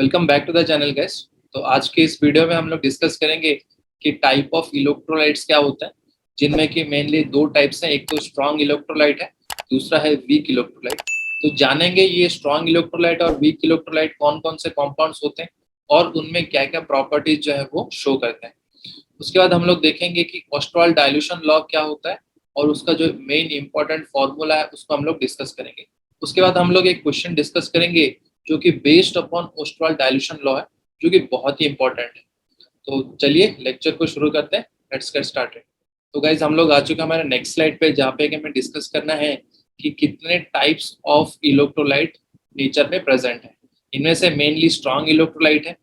Welcome back to the channel guys. तो आज के इस वीडियो में हम लोग डिस्कस करेंगे कि टाइप ऑफ इलेक्ट्रोलाइट्स क्या होता है, जिनमें कि मेनली दो टाइप्स हैं। एक तो स्ट्रॉन्ग इलेक्ट्रोलाइट है, दूसरा है वीक इलेक्ट्रोलाइट। तो जानेंगे ये स्ट्रॉन्ग इलेक्ट्रोलाइट और वीक इलेक्ट्रोलाइट कौन कौन से कॉम्पाउंड्स होते हैं और उनमें क्या क्या प्रॉपर्टीज जो है वो शो करते हैं। उसके बाद हम लोग देखेंगे कि ऑस्ट्रॉल डाइल्यूशन लॉ क्या होता है और उसका जो मेन इंपॉर्टेंट फॉर्मूला है उसको हम लोग डिस्कस करेंगे। उसके बाद हम लोग एक क्वेश्चन डिस्कस करेंगे जो कि बेस्ड अपॉन ऑस्ट्रॉल डाइल्यूशन लॉ है, जो कि बहुत ही इंपॉर्टेंट है। तो चलिए लेक्चर को शुरू करते हैं। Let's get started. तो गाइज हम लोग आ चुके हैं हमारे नेक्स्ट स्लाइड पे, जहाँ पे हमें डिस्कस करना है कि कितने टाइप्स ऑफ इलेक्ट्रोलाइट नेचर में प्रेजेंट है। इनमें से मेनली स्ट्रॉन्ग इलेक्ट्रोलाइट है,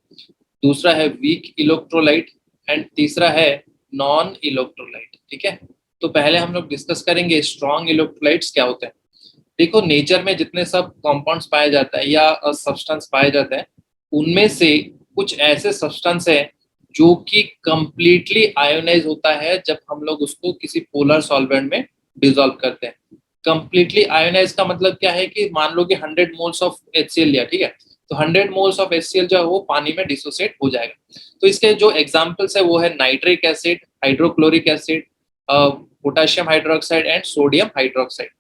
दूसरा है वीक इलेक्ट्रोलाइट एंड तीसरा है नॉन इलेक्ट्रोलाइट। ठीक है, तो पहले हम लोग डिस्कस करेंगे स्ट्रॉन्ग इलेक्ट्रोलाइट्स क्या होते हैं। देखो, नेचर में जितने सब कंपाउंड्स पाए जाता है या सब्सटेंस पाए जाते हैं, उनमें से कुछ ऐसे सब्सटेंस है जो कि कंप्लीटली आयोनाइज होता है जब हम लोग उसको किसी पोलर सॉल्वेंट में डिसॉल्व करते हैं। कंप्लीटली आयोनाइज का मतलब क्या है कि मान लो कि 100 मोल्स ऑफ HCl लिया, ठीक है, तो 100 मोल्स ऑफ HCl जो है वो पानी में डिसोसिएट हो जाएगा। तो इसके जो एग्जांपल्स है वो है nitric acid, hydrochloric acid, potassium hydroxide and sodium hydroxide.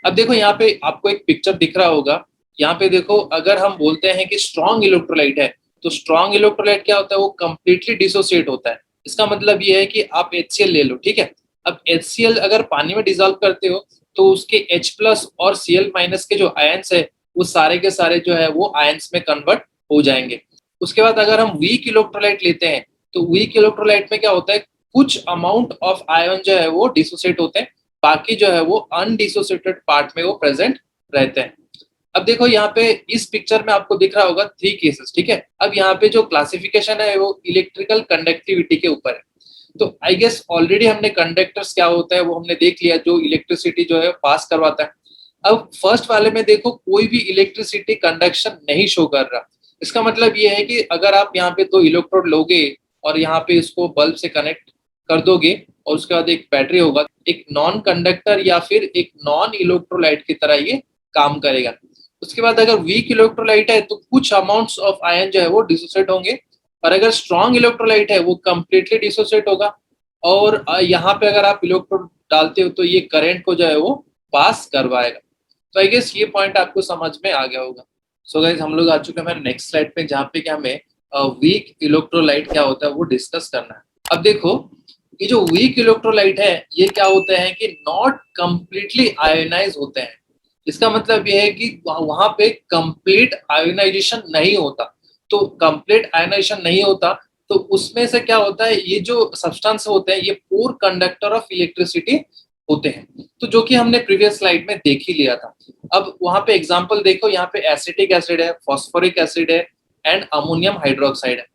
अब देखो यहाँ पे आपको एक पिक्चर दिख रहा होगा। यहाँ पे देखो, अगर हम बोलते हैं कि स्ट्रॉन्ग इलेक्ट्रोलाइट है, तो स्ट्रॉन्ग इलेक्ट्रोलाइट क्या होता है, वो कंप्लीटली डिसोसिएट होता है। इसका मतलब ये है कि आप HCl ले लो, ठीक है। अब HCl अगर पानी में डिसॉल्व करते हो तो उसके H+ और Cl- के जो आयंस है वो सारे के सारे जो है वो आयंस में कन्वर्ट हो जाएंगे। उसके बाद अगर हम वीक इलेक्ट्रोलाइट लेते हैं तो वीक इलेक्ट्रोलाइट में क्या होता है, कुछ अमाउंट ऑफ आयन जो है वो डिसोसिएट होते हैं, बाकी जो है वो अनडिसोसिएटेड पार्ट में वो प्रेजेंट रहते हैं। अब देखो यहाँ पे इस पिक्चर में आपको दिख रहा होगा 3 केसेस, ठीक है। अब यहाँ पे जो क्लासिफिकेशन है वो इलेक्ट्रिकल कंडक्टिविटी के ऊपर है। तो आई गेस ऑलरेडी हमने कंडक्टर्स क्या होता है वो हमने देख लिया, जो इलेक्ट्रिसिटी जो है पास करवाता है। अब फर्स्ट वाले में देखो, कोई भी इलेक्ट्रिसिटी कंडक्शन नहीं शो कर रहा। इसका मतलब ये है कि अगर आप यहाँ पे 2 इलेक्ट्रोड लोगे और यहाँ पे इसको बल्ब से कनेक्ट कर दोगे और उसके बाद एक बैटरी होगा, एक नॉन कंडक्टर या फिर एक नॉन इलेक्ट्रोलाइट की तरह ये काम करेगा। उसके बाद अगर वीक इलेक्ट्रोलाइट है तो कुछ अमाउंट्स ऑफ आयन जो है वो डिसोसिएट होंगे, और अगर स्ट्रॉन्ग इलेक्ट्रोलाइट है वो कंप्लीटली डिसोसिएट होगा। और यहाँ पे अगर आप इलेक्ट्रोड डालते हो तो ये करंट को जो है वो पास करवाएगा। तो आई गेस ये पॉइंट आपको समझ में आ गया होगा। सो गाइस हम लोग आ चुके हैं हमारे नेक्स्ट स्लाइड पे, जहाँ पे कि हमें वीक इलेक्ट्रोलाइट क्या होता है वो डिस्कस करना है। अब देखो, ये जो वीक इलेक्ट्रोलाइट है ये क्या होते हैं कि नॉट कंप्लीटली आयोनाइज होते हैं। इसका मतलब ये है कि वहां पे कंप्लीट आयोनाइजेशन नहीं होता। तो कंप्लीट आयोनाइजेशन नहीं होता तो उसमें से क्या होता है, ये जो सब्सटेंस होते हैं ये पूर कंडक्टर ऑफ इलेक्ट्रिसिटी होते हैं। तो जो कि हमने प्रीवियस स्लाइड में देख ही लिया था। अब वहां पे एग्जांपल देखो, यहाँ पे एसिटिक एसिड है, फॉस्फोरिक एसिड है एंड अमोनियम हाइड्रोक्साइड है।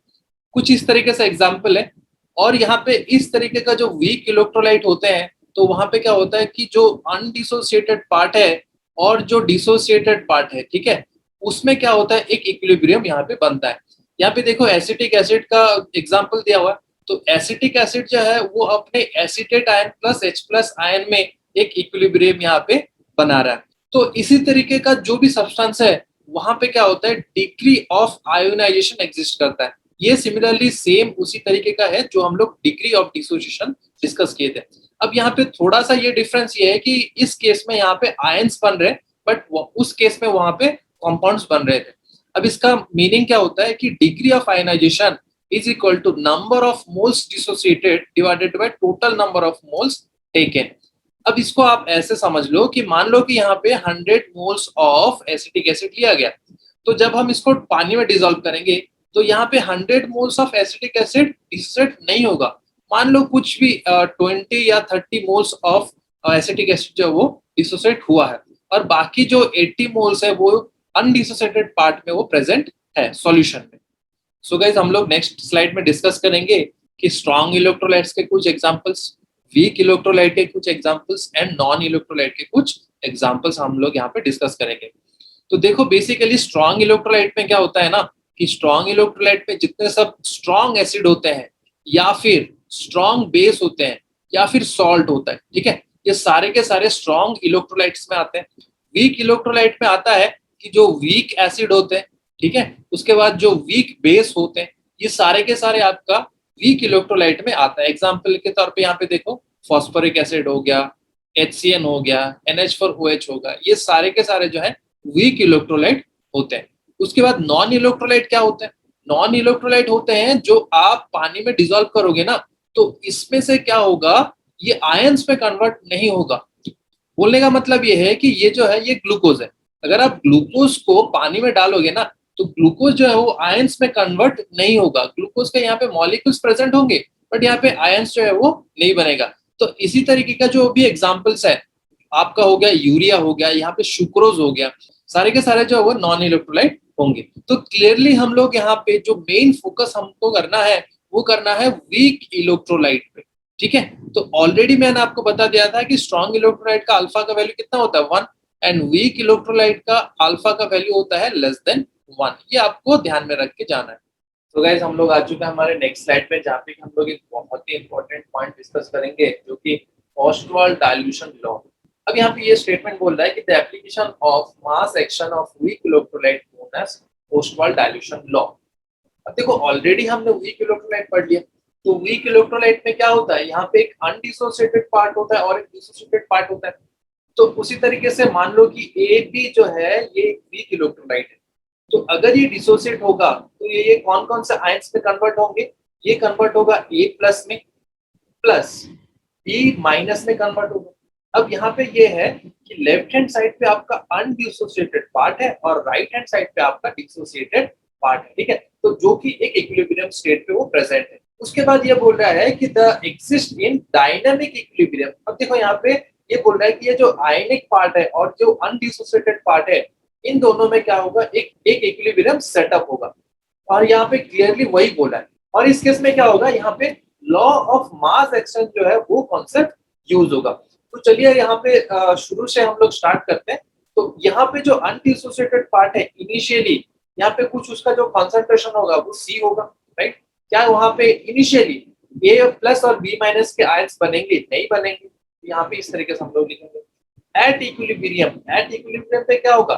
कुछ इस तरीके से एग्जाम्पल है। और यहाँ पे इस तरीके का जो वीक इलेक्ट्रोलाइट होते हैं तो वहां पे क्या होता है कि जो अनडिसोसिएटेड पार्ट है और जो डिसोसिएटेड पार्ट है, ठीक है, उसमें क्या होता है, एक इक्विलिब्रियम यहाँ पे बनता है। यहाँ पे देखो एसिटिक एसिड का एग्जाम्पल दिया हुआ है। तो एसिटिक एसिड जो है वो अपने acetate ion plus H+ ion में एक इक्विलिब्रियम यहाँ पे बना रहा है। तो इसी तरीके का जो भी सब्सटेंस है वहां पे क्या होता है, डिग्री ऑफ आयोनाइजेशन एग्जिस्ट करता है। ये सिमिलरली सेम उसी तरीके का है जो हम लोग डिग्री ऑफ डिसोसिएशन डिस्कस किए थे। अब यहाँ पे थोड़ा सा ये डिफरेंस ये है कि इस केस में यहाँ पे आयंस बन रहे, बट उस केस में वहां पे कंपाउंड्स बन रहे थे। अब इसका मीनिंग क्या होता है कि degree of ionisation is equal to number of moles dissociated divided by total number of moles taken. अब इसको आप ऐसे समझ लो कि मान लो कि यहाँ पे 100 मोल्स ऑफ एसिटिक एसिड लिया गया, तो जब हम इसको पानी में डिसॉल्व करेंगे तो यहाँ पे 100 moles of acetic acid dissociate नहीं होगा। मान लो कुछ भी 20 या 30 मोल्स ऑफ एसिटिक एसिड जो वो डिसोसिएट हुआ है, और बाकी जो 80 मोल्स है वो अनडिसोसिएटेड पार्ट में वो प्रेजेंट है सॉल्यूशन में। सो गाइस हम लोग नेक्स्ट स्लाइड में डिस्कस करेंगे कि स्ट्रॉन्ग इलेक्ट्रोलाइट्स के कुछ एग्जांपल्स, वीक इलेक्ट्रोलाइट के कुछ एग्जांपल्स एंड नॉन इलेक्ट्रोलाइट के कुछ एग्जांपल्स हम लोग यहाँ पे डिस्कस करेंगे। तो देखो बेसिकली स्ट्रॉन्ग इलेक्ट्रोलाइट में क्या होता है ना, कि स्ट्रॉन्ग इलेक्ट्रोलाइट में जितने सब स्ट्रॉन्ग एसिड होते हैं या फिर स्ट्रॉन्ग बेस होते हैं या फिर सॉल्ट होता है, ठीक है, ये सारे के सारे स्ट्रॉन्ग इलेक्ट्रोलाइट्स में आते हैं। वीक इलेक्ट्रोलाइट में आता है कि जो वीक एसिड होते हैं ठीक है। उसके बाद जो वीक बेस होते हैं ये सारे के सारे आपका वीक इलेक्ट्रोलाइट में आता है। एग्जाम्पल के तौर पे यहाँ पे देखो फॉस्फोरिक एसिड हो गया, HCN हो गया, NH4OH होगा, ये सारे के सारे जो है वीक इलेक्ट्रोलाइट होते हैं। उसके बाद नॉन इलेक्ट्रोलाइट क्या होते हैं? नॉन इलेक्ट्रोलाइट होते हैं जो आप पानी में डिजोल्व करोगे ना, तो इसमें से क्या होगा, ये आयंस में कन्वर्ट नहीं होगा। बोलने का मतलब ये है कि ये जो है ये ग्लूकोज है। अगर आप ग्लूकोज को पानी में डालोगे ना, तो ग्लूकोज जो है वो आयंस में कन्वर्ट नहीं होगा। ग्लूकोज के यहाँ पे मॉलिक्यूल्स प्रेजेंट होंगे, बट यहाँ पे आयंस जो है वो नहीं बनेगा। तो इसी तरीके का जो भी एग्जाम्पल्स है, आपका हो गया यूरिया, हो गया यहाँ पे सुक्रोज हो गया, सारे के सारे जो है वो नॉन इलेक्ट्रोलाइट होंगे। तो क्लियरली हम लोग यहाँ पे जो मेन फोकस हमको करना है वो करना है वीक इलेक्ट्रोलाइट पे। ठीक है। तो ऑलरेडी मैंने आपको बता दिया था कि स्ट्रॉन्ग इलेक्ट्रोलाइट का अल्फा का वैल्यू कितना होता है 1, एंड वीक इलेक्ट्रोलाइट का अल्फा का वैल्यू होता है लेस देन 1। ये आपको ध्यान में रख के जाना है। तो गाइस हम लोग आ चुके हैं हमारे नेक्स्ट स्लाइड पे, जहाँ पे हम लोग एक बहुत ही इंपॉर्टेंट पॉइंट डिस्कस करेंगे जो कि ऑस्टवाल्ड डाइल्यूशन लॉ। अब यहाँ पे ये स्टेटमेंट बोल रहा है कि the application of mass action of weak electrolyte known as Ostwald dilution law. अब देखो ऑलरेडी हमने वीक इलेक्ट्रोलाइट पढ़ लिया। तो वीक इलेक्ट्रोलाइट में क्या होता है, यहाँ पे एक अनडिसोसिएटेड पार्ट होता है और एक डिसोसिएटेड पार्ट होता है। तो उसी तरीके से मान लो कि AB जो है ये एक वीक इलेक्ट्रोलाइट है। तो अगर ये डिसोसिएट होगा तो ये कौन कौन से आयंस में कन्वर्ट होंगे? ये कन्वर्ट होगा A+ में, प्लस B- में कन्वर्ट होगा। अब यहाँ पे ये है कि लेफ्ट हैंड साइड पे आपका अनडिसोसिएटेड पार्ट है और राइट हैंड साइड पे आपका डिसोसिएटेड पार्ट है। ठीक है। तो जो कि एक इक्विलिब्रियम स्टेट पे वो प्रेजेंट है। उसके बाद ये बोल रहा है कि the exist in dynamic equilibrium. अब देखो यहाँ पे ये बोल रहा है कि ये जो आयनिक पार्ट है और जो अनडिसोसिएटेड पार्ट है, इन दोनों में क्या होगा, एक इक्विलिब्रियम सेटअप होगा। और यहाँ पे क्लियरली वही बोला है। और इस केस में क्या होगा, यहाँ पे लॉ ऑफ मास एक्शन जो है वो कॉन्सेप्ट यूज होगा। तो चलिए यहाँ पे शुरू से हम लोग स्टार्ट करते हैं। तो यहाँ पे जो अनडिसोसिएटेड पार्ट है, इनिशियली यहाँ पे कुछ उसका जो कॉन्सेंट्रेशन होगा वो C होगा, राइट। क्या वहाँ पे इनिशियली A+ और B- के आयंस बनेंगे? नहीं बनेंगे। यहाँ पे इस तरीके से हम लोग लिखेंगे। एट इक्विलिब्रियम पे क्या होगा,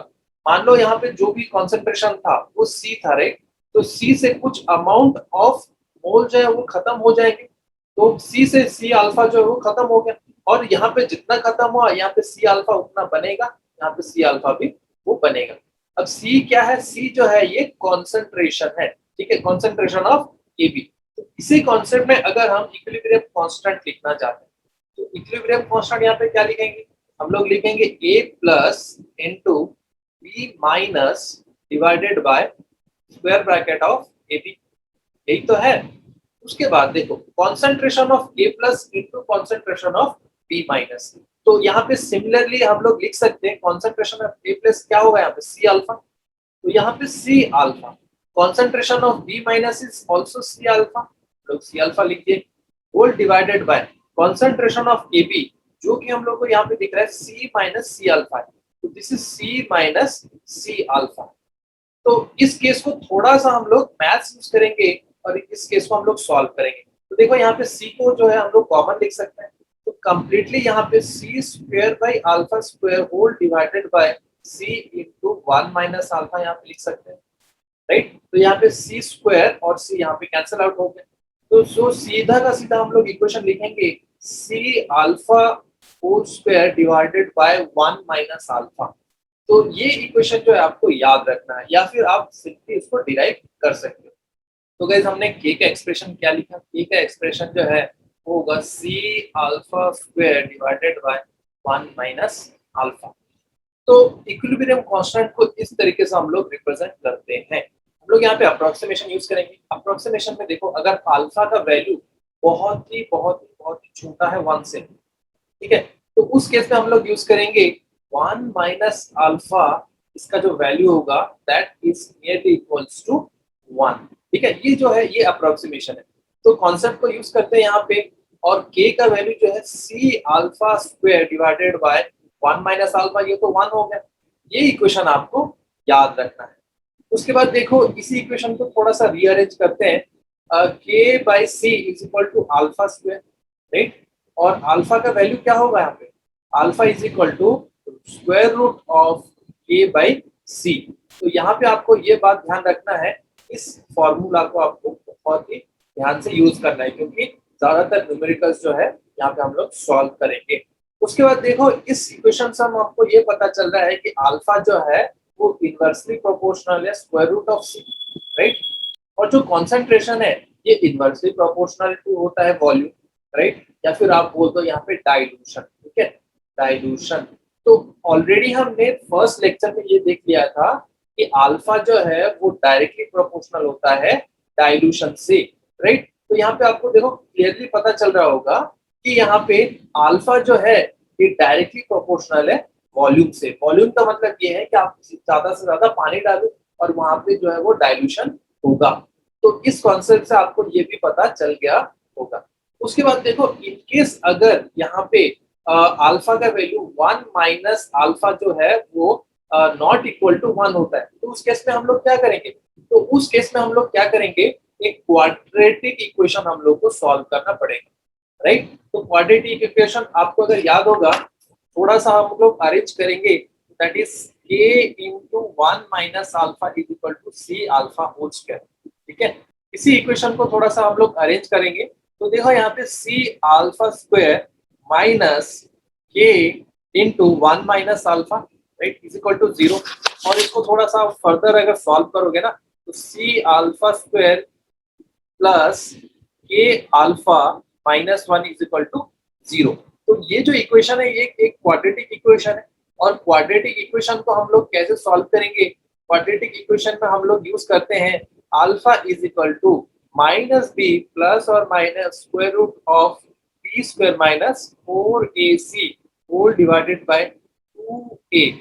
मान लो यहाँ पे जो भी कॉन्सेंट्रेशन था वो C था, राइट। तो C से कुछ अमाउंट ऑफ मोल जो है वो खत्म हो जाएंगे। तो C से C अल्फा जो है वो खत्म हो गया, और यहाँ पे जितना खत्म हुआ यहाँ पे C अल्फा उतना बनेगा, यहाँ पे C अल्फा भी वो बनेगा। अब C क्या है? C जो है ये कॉन्सेंट्रेशन है। ठीक है, कॉन्सेंट्रेशन ऑफ AB। तो इसी कॉन्सेप्ट में अगर हम इक्विलिब्रियम कांस्टेंट लिखना चाहते हैं, तो इक्विलिब्रियम कांस्टेंट यहाँ पे क्या लिखेंगे? हम लोग लिखेंगे A+ into B- divided by square bracket of AB। यही तो है। उसके बाद देखो concentration of A+ into concentration of B-। तो यहाँ पे सिमिलरली हम लोग लिख सकते हैं कॉन्सेंट्रेशन ऑफ A+ क्या होगा यहाँ पे C अल्फा। तो यहाँ पे C alpha, concentration of B- is also C alpha, लोग C अल्फा लिख दिए, whole divided by concentration of AB जो कि हम लोग को यहाँ पे दिख रहा है C- C अल्फा। तो this is C- C alpha. तो इस केस को थोड़ा सा हम लोग मैथ्स यूज करेंगे और इस केस को हम लोग सॉल्व करेंगे। तो देखो यहाँ पे C को जो है हम लोग कॉमन लिख सकते हैं। तो कंप्लीटली यहाँ पे C² whole divided by C into 1 - alpha यहाँ पे लिख सकते हैं, राइट। तो यहाँ पे C² और C यहाँ पे कैंसिल आउट हो गए। तो सो सीधा का सीधा हम लोग इक्वेशन लिखेंगे C alpha whole square divided by 1 - alpha. तो ये इक्वेशन जो है आपको याद रखना है, या फिर आप सिंपली इसको डिराइव कर सकते हो। तो गाइस हमने के का एक्सप्रेशन क्या लिखा? के का एक्सप्रेशन जो है वो होगा C alpha square divided by 1 - alpha. तो इक्विलिब्रियम कांस्टेंट को इस तरीके से हम लोग रिप्रेजेंट करते हैं। हम लोग यहाँ पे अप्रोक्सीमेशन यूज करेंगे। अप्रोक्सीमेशन में देखो अगर अल्फा का वैल्यू बहुत ही छोटा है 1 से, ठीक है, तो उस केस में हम लोग यूज करेंगे 1 - अल्फा। इसका जो वैल्यू होगा that is nearly equals to 1। ठीक है, ये जो है ये अप्रोक्सीमेशन है। तो कॉन्सेप्ट को यूज करते हैं यहाँ पे, और के का वैल्यू जो है C alpha square divided by 1 - alpha, ये तो 1 हो गया। ये इक्वेशन आपको याद रखना है। उसके बाद देखो इसी इक्वेशन को थोड़ा सा रीअरेंज करते हैं। K/C is equal to alpha square, right. और अल्फा का वैल्यू क्या होगा यहाँ पे? Alpha is equal to square root of K/C। C. तो यहाँ पे आपको ये बात ध्यान रखना है, इस फॉर्मूला को आपको बहुत ही ध्यान से यूज करना है, क्योंकि ज्यादातर न्यूमेरिकल्स जो है यहाँ पे हम लोग सॉल्व करेंगे। उसके बाद देखो, इस इक्वेशन से हमको ये पता चल रहा है कि अल्फा जो है वो इनवर्सली प्रोपोर्शनल है square root of C, right. और जो कॉन्सेंट्रेशन है ये इनवर्सली प्रोपोर्शनल टू होता है वॉल्यूम, राइट, या फिर आप बोल दो यहाँ पे डाइल्यूशन, ठीक है, डाइल्यूशन। तो ऑलरेडी हमने फर्स्ट लेक्चर में ये देख लिया था कि अल्फा जो है वो डायरेक्टली प्रोपोर्शनल होता है डाइल्यूशन से, राइट। तो यहाँ पे आपको देखो क्लियरली पता चल रहा होगा कि यहाँ पे अल्फा जो है ये डायरेक्टली प्रोपोर्शनल है वॉल्यूम से। वॉल्यूम का मतलब ये है कि आप ज्यादा से ज्यादा पानी डालो और वहां पे जो है वो डाइल्यूशन होगा। तो इस कॉन्सेप्ट से आपको ये भी पता चल गया होगा। उसके बाद देखो, इनकेस अगर यहाँ पे अल्फा का वैल्यू 1 माइनस अल्फा जो है वो नॉट इक्वल टू 1 होता है, तो उस केस में हम लोग क्या करेंगे? तो उस केस में हम लोग क्या करेंगे, एक क्वाड्रेटिक इक्वेशन हम लोग को सॉल्व करना पड़ेगा, राइट। तो क्वाड्रेटिक इक्वेशन आपको अगर याद होगा, थोड़ा सा हम लोग अरेंज करेंगे, that is k into 1 minus alpha is equal to c alpha whole square, ठीक है। इसी इक्वेशन को थोड़ा सा हम लोग अरेंज करेंगे, तो देखो यहाँ पे c alpha square minus k into 1 minus alpha, right, is equal to 0। और इसको थोड़ा सा फर्दर अगर सॉल्व करोगे ना, तो c alpha square plus k alpha minus 1 is equal to 0। तो ये जो इक्वेशन है ये एक क्वाड्रेटिक इक्वेशन है। और क्वाड्रेटिक इक्वेशन को हम लोग कैसे सॉल्व करेंगे? क्वाड्रेटिक इक्वेशन में हम लोग यूज करते हैं alpha is equal to minus b plus और minus square root of b square minus 4ac whole divided by 2a।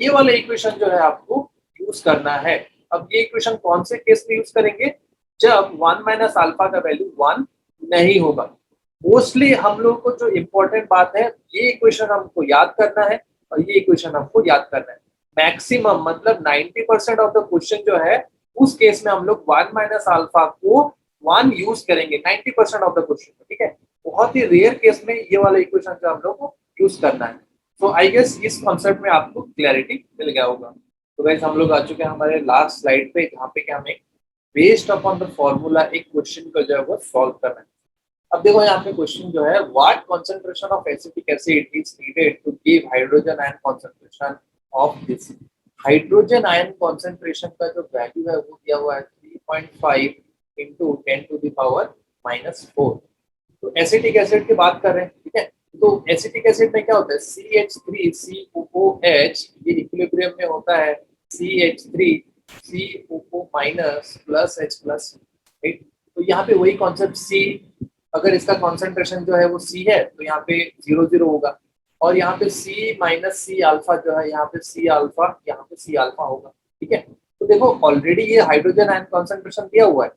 ये वाला इक्वेशन जो है आपको यूज करना है। अब ये इक्वेशन कौन से केस में यूज करेंगे? जब 1 माइनस अल्फा का वैल्यू 1 नहीं होगा। मोस्टली हम लोग को जो इम्पोर्टेंट बात है, ये इक्वेशन हमको याद करना है और ये इक्वेशन हमको याद करना है। मैक्सिमम मतलब 90% ऑफ द क्वेश्चन जो है उस केस में हम लोग 1 माइनस अल्फा को 1 यूज करेंगे 90% ऑफ द क्वेश्चन में, ठीक है। बहुत ही रेयर केस में ये वाला इक्वेशन जो हम लोग को यूज करना है। तो आई गेस इस कॉन्सेप्ट में आपको क्लैरिटी मिल गया होगा। तो गाइस हम लोग आ चुके हैं हमारे लास्ट स्लाइड पे, जहाँ पे कि हमें बेस्ड अपॉन द फॉर्मूला एक क्वेश्चन को जो है वो सॉल्व करना है। अब देखो यहाँ पे क्वेश्चन जो है, what concentration of acetic acid is needed to give hydrogen ion concentration of this. Hydrogen ion concentration का जो वैल्यू है वो दिया हुआ है 3.5 into 10 to the power -4। तो एसिटिक एसिड की बात कर रहे हैं, ठीक है। तो एसिटिक एसिड में क्या होता है, CH3COOH, ये इक्विलिब्रियम में होता है CH3COO minus plus H plus, ठीक। तो यहाँ पे वही कॉन्सेप्ट C, अगर इसका कॉन्सेंट्रेशन जो है वो C है तो यहाँ पे 0 0 होगा। और यहाँ पे C माइनस C अल्फा जो है, यहाँ पे C अल्फा, यहाँ पे C अल्फा होगा, ठीक है। तो देखो ऑलरेडी ये हाइड्रोजन आयन कॉन्सेंट्रेशन दिया हुआ है,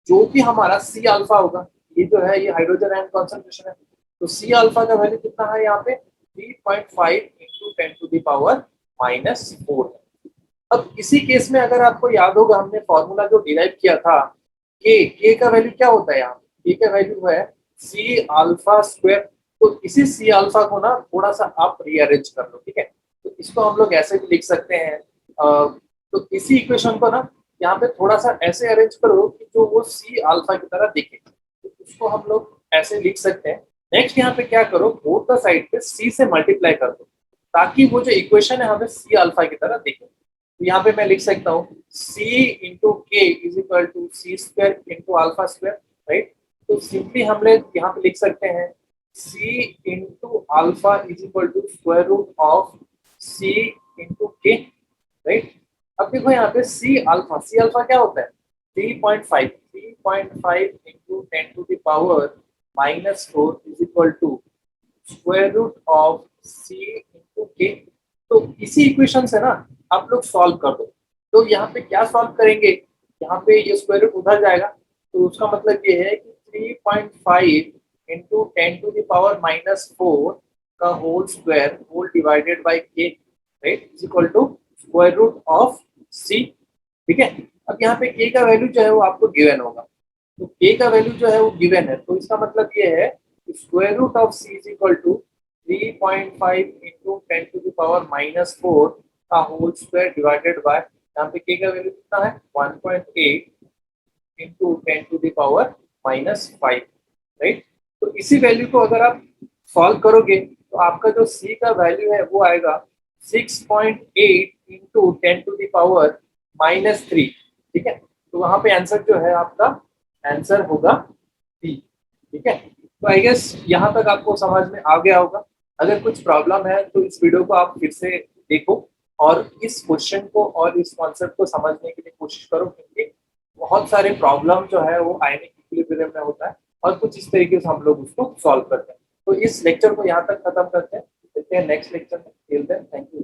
जो कि हमारा C अल्फा होगा। ये जो है ये हाइड्रोजन आयन कॉन्सेंट्रेशन है, तो C अल्फा का वैल्यू कितना है यहाँ पे 3.5 into 10 to the power -4। अब इसी केस में अगर आपको याद होगा, हमने फॉर्मूला जो डिराइव किया था के का वैल्यू क्या होता है, यहाँ के का वैल्यू है C अल्फा स्क्वायर। तो इसी C अल्फा को ना थोड़ा सा आप रीअरेंज कर लो, ठीक है। तो इसको हम लोग ऐसे भी लिख सकते हैं, तो इसी इक्वेशन को ना यहाँ पे थोड़ा सा ऐसे अरेंज करो कि जो वो C अल्फा की तरह दिखे, तो उसको हम लोग ऐसे लिख सकते हैं। नेक्स्ट यहाँ पे क्या करो, बोथ द साइड पे C से मल्टीप्लाई कर दो, ताकि वो जो इक्वेशन है हमें C अल्फा की तरह दिखे। तो यहाँ पे मैं लिख सकता हूँ C into k is equal to C square into alpha square, right. तो सिंपली हम लोग यहाँ पे लिख सकते हैं C into alpha is equal to square root of C into k, right. अब देखो यहाँ पे C अल्फा क्या होता है 3.5 into 10 to the power -4 is equal to square root of C into k. तो इसी इक्वेशन से ना आप लोग सॉल्व कर दो। तो यहाँ पे क्या सॉल्व करेंगे, यहाँ पे ये स्क्वायर रूट उधर जाएगा, तो उसका मतलब ये है कि 3.5 इंटू 10 टू द पावर -4 का whole square whole divided by k, right, is equal to square root of C, ठीक है। अब यहाँ पे के का वैल्यू जो है वो आपको गिवन होगा, तो के का वैल्यू जो है वो गिवन है, तो इसका मतलब ये है square root of C is equal to 3.5 into 10 to the power -4 का होल स्क्वायर डिवाइडेड बाय, यहाँ पे के का वैल्यू कितना है 1.8 into 10 to the power -5, right. तो इसी वैल्यू को अगर आप सॉल्व करोगे तो आपका जो सी का वैल्यू है वो आएगा 6.8 इंटू 10 टू द पावर -3, ठीक है। तो वहां पे आंसर जो है आपका आंसर होगा डी, ठीक है। तो आई गेस यहाँ तक आपको समझ में आ गया होगा। अगर कुछ प्रॉब्लम है तो इस वीडियो को आप फिर से देखो और इस क्वेश्चन को और इस कॉन्सेप्ट को समझने के लिए कोशिश करो, क्योंकि बहुत सारे प्रॉब्लम जो है वो आयनिक इक्विलिब्रियम में होता है और कुछ इस तरीके से हम लोग उसको सॉल्व करते हैं। तो इस लेक्चर को यहाँ तक खत्म करते हैं, देखते हैं नेक्स्ट लेक्चर में। Till then thank you.